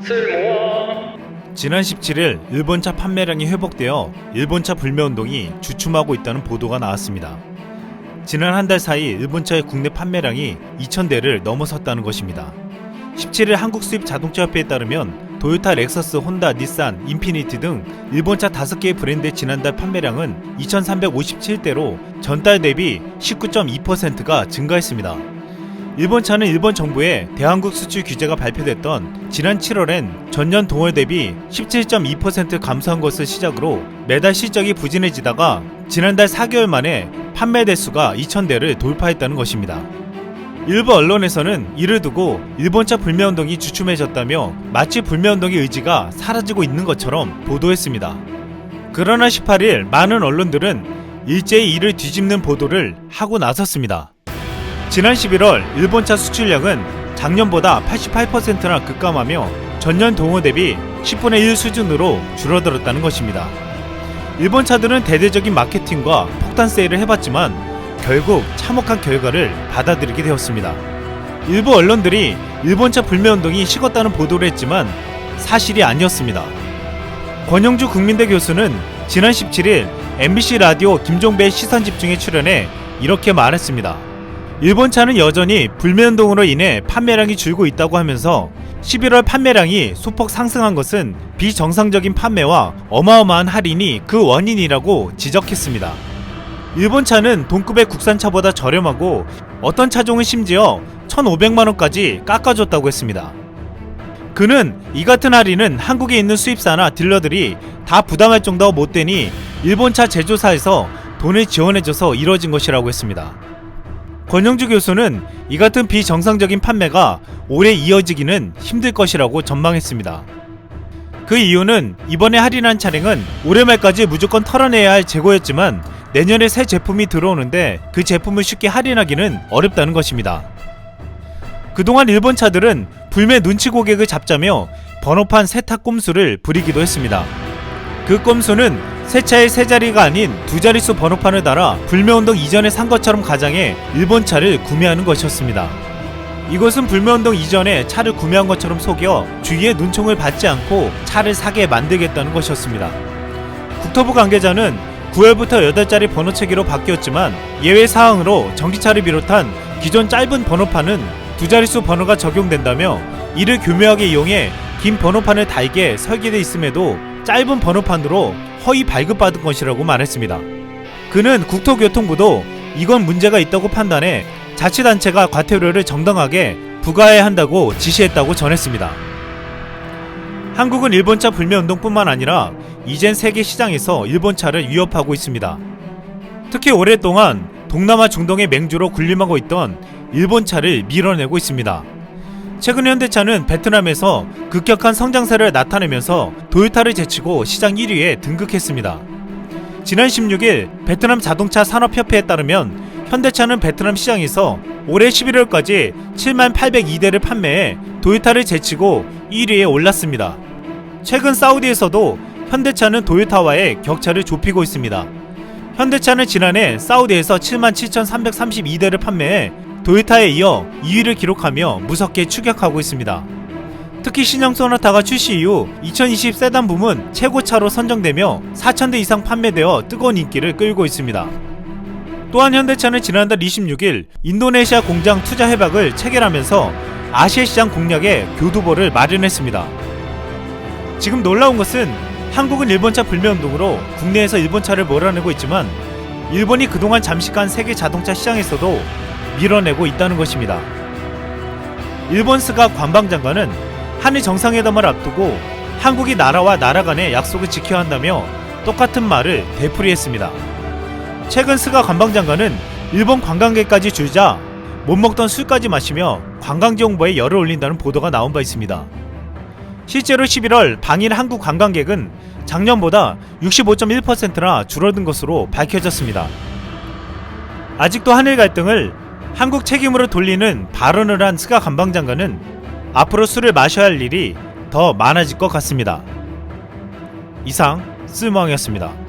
쓸모아. 지난 17일 일본차 판매량이 회복되어 일본차 불매운동이 주춤하고 있다는 보도가 나왔습니다. 지난 한 달 사이 일본차의 국내 판매량이 2,000대를 넘어섰다는 것입니다. 17일 한국 수입 자동차협회에 따르면 도요타, 렉서스, 혼다, 닛산, 인피니티 등 일본차 5개의 브랜드의 지난달 판매량은 2,357대로 전달 대비 19.2%가 증가했습니다. 일본차는 일본 정부의 대한국 수출 규제가 발표됐던 지난 7월엔 전년 동월 대비 17.2% 감소한 것을 시작으로 매달 실적이 부진해지다가 지난달 4개월 만에 판매 대수가 2,000대를 돌파했다는 것입니다. 일부 언론에서는 이를 두고 일본차 불매운동이 주춤해졌다며 마치 불매운동의 의지가 사라지고 있는 것처럼 보도했습니다. 그러나 18일 많은 언론들은 일제히 이를 뒤집는 보도를 하고 나섰습니다. 지난 11월 일본차 수출량은 작년보다 88%나 급감하며 전년 동월 대비 10분의 1 수준으로 줄어들었다는 것입니다. 일본차들은 대대적인 마케팅과 폭탄 세일을 해봤지만 결국 참혹한 결과를 받아들이게 되었습니다. 일부 언론들이 일본차 불매운동이 식었다는 보도를 했지만 사실이 아니었습니다. 권영주 국민대 교수는 지난 17일 MBC 라디오 김종배의 시선집중에 출연해 이렇게 말했습니다. 일본차는 여전히 불매운동으로 인해 판매량이 줄고 있다고 하면서 11월 판매량이 소폭 상승한 것은 비정상적인 판매와 어마어마한 할인이 그 원인이라고 지적했습니다. 일본차는 동급의 국산차보다 저렴하고 어떤 차종은 심지어 1,500만원까지 깎아줬다고 했습니다. 그는 이 같은 할인은 한국에 있는 수입사나 딜러들이 다 부담할 정도가 못되니 일본차 제조사에서 돈을 지원해줘서 이뤄진 것이라고 했습니다. 권영주 교수는 이 같은 비정상적인 판매가 오래 이어지기는 힘들 것이라고 전망했습니다. 그 이유는 이번에 할인한 차량은 올해 말까지 무조건 털어내야 할 재고였지만 내년에 새 제품이 들어오는데 그 제품을 쉽게 할인하기는 어렵다는 것입니다. 그동안 일본 차들은 불매 눈치 고객을 잡자며 번호판 세탁 꼼수를 부리기도 했습니다. 그 꼼수는 새 차의 세 자리가 아닌 두 자릿수 번호판을 달아 불매운동 이전에 산 것처럼 가장해 일본 차를 구매하는 것이었습니다. 이것은 불매운동 이전에 차를 구매한 것처럼 속여 주위의 눈총을 받지 않고 차를 사게 만들겠다는 것이었습니다. 국토부 관계자는 9월부터 8자리 번호체계로 바뀌었지만 예외 사항으로 전기차를 비롯한 기존 짧은 번호판은 두 자릿수 번호가 적용된다며 이를 교묘하게 이용해 긴 번호판을 달게 설계되어 있음에도 짧은 번호판으로 허위 발급받은 것이라고 말했습니다. 그는 국토교통부도 이건 문제가 있다고 판단해 자치단체가 과태료를 정당하게 부과해야 한다고 지시했다고 전했습니다. 한국은 일본차 불매운동뿐만 아니라 이젠 세계 시장에서 일본차를 위협하고 있습니다. 특히 오랫동안 동남아 중동의 맹주로 군림하고 있던 일본차를 밀어내고 있습니다. 최근 현대차는 베트남에서 급격한 성장세를 나타내면서 도요타를 제치고 시장 1위에 등극했습니다. 지난 16일 베트남 자동차 산업협회에 따르면 현대차는 베트남 시장에서 올해 11월까지 7802대를 판매해 도요타를 제치고 1위에 올랐습니다. 최근 사우디에서도 현대차는 도요타와의 격차를 좁히고 있습니다. 현대차는 지난해 사우디에서 77,332대를 판매해 도요타에 이어 2위를 기록하며 무섭게 추격하고 있습니다. 특히 신형 소나타가 출시 이후 2020 세단 부문 최고차로 선정되며 4,000대 이상 판매되어 뜨거운 인기를 끌고 있습니다. 또한 현대차는 지난달 26일 인도네시아 공장 투자 협약을 체결하면서 아시아 시장 공략에 교두보를 마련했습니다. 지금 놀라운 것은 한국은 일본차 불매운동으로 국내에서 일본차를 몰아내고 있지만 일본이 그동안 잠식한 세계 자동차 시장에서도 밀어내고 있다는 것입니다. 일본 스가 관방장관은 한일 정상회담을 앞두고 한국이 나라와 나라 간의 약속을 지켜야 한다며 똑같은 말을 되풀이했습니다. 최근 스가 관방장관은 일본 관광객까지 줄자 못 먹던 술까지 마시며 관광지 홍보에 열을 올린다는 보도가 나온 바 있습니다. 실제로 11월 방일 한국 관광객은 작년보다 65.1%나 줄어든 것으로 밝혀졌습니다. 아직도 한일 갈등을 한국 책임으로 돌리는 발언을 한 스가 관방장관은 앞으로 술을 마셔야 할 일이 더 많아질 것 같습니다. 이상 쓸모왕이었습니다.